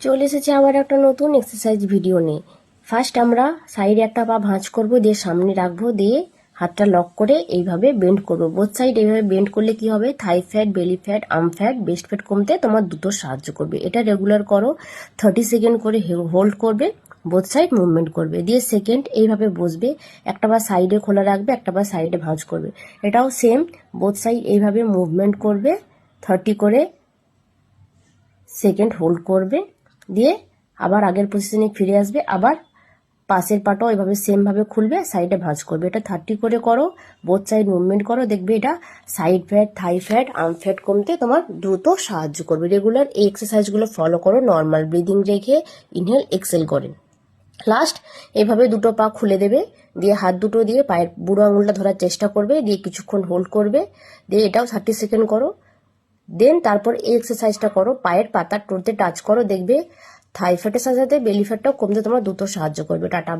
চলে এসেছে আবার একটা নতুন এক্সারসাইজ ভিডিও নিয়ে। ফার্স্ট আমরা সাইডে একটা পা ভাঁজ করব, দিয়ে সামনে রাখবো, দিয়ে হাতটা লক করে এইভাবে বেন্ড করবো। বোথ সাইড এইভাবে বেন্ড করলে কি হবে, থাই fat, belly fat, arm fat, best fat কমতে তোমার দুটো সাহায্য করবে। এটা রেগুলার করো, 30 সেকেন্ড করে হোল্ড করবে, বোথ সাইড মুভমেন্ট করবে, দিয়ে সেকেন্ড এইভাবে বসবে, একটা বার সাইডে খোলা রাখবে, একটা বার সাইডে ভাঁজ করবে। এটাও সেম, বোথ সাইড এইভাবে মুভমেন্ট করবে, 30 করে সেকেন্ড হোল্ড করবে, দিয়ে আবার আগের পজিশনে ফিরে আসবে, আবার পাশের পাটাও এভাবে সেম ভাবে খুলবে, সাইডে ভাঁজ করবে। এটা 30 করে করো, বোথ সাইড মুভমেন্ট করো, দেখবে এটা সাইড ফ্যাট, থাই ফ্যাট, আর্ম ফ্যাট কমতে তোমার দ্রুত সাহায্য করবে। রেগুলার এই এক্সারসাইজগুলো ফলো করো, নর্মাল ব্রিদিং রেখে ইনহেল এক্সেল করে। লাস্ট এইভাবে দুটো পা খুলে দেবে, দিয়ে হাত দুটো দিয়ে পায়ের বুড়ো আঙুলটা ধরার চেষ্টা করবে, দিয়ে কিছুক্ষণ হোল্ড করবে, দিয়ে এটাও 30 সেকেন্ড করো। দেন তারপর এই এক্সারসাইজটা করো, পায়ের পাতার টোতে টাচ করো, দেখবে থাই ফ্যাটের সাথে সাথে বেলি ফ্যাটটাও কমতে তোমার দ্রুত সাহায্য করবে। টাটা।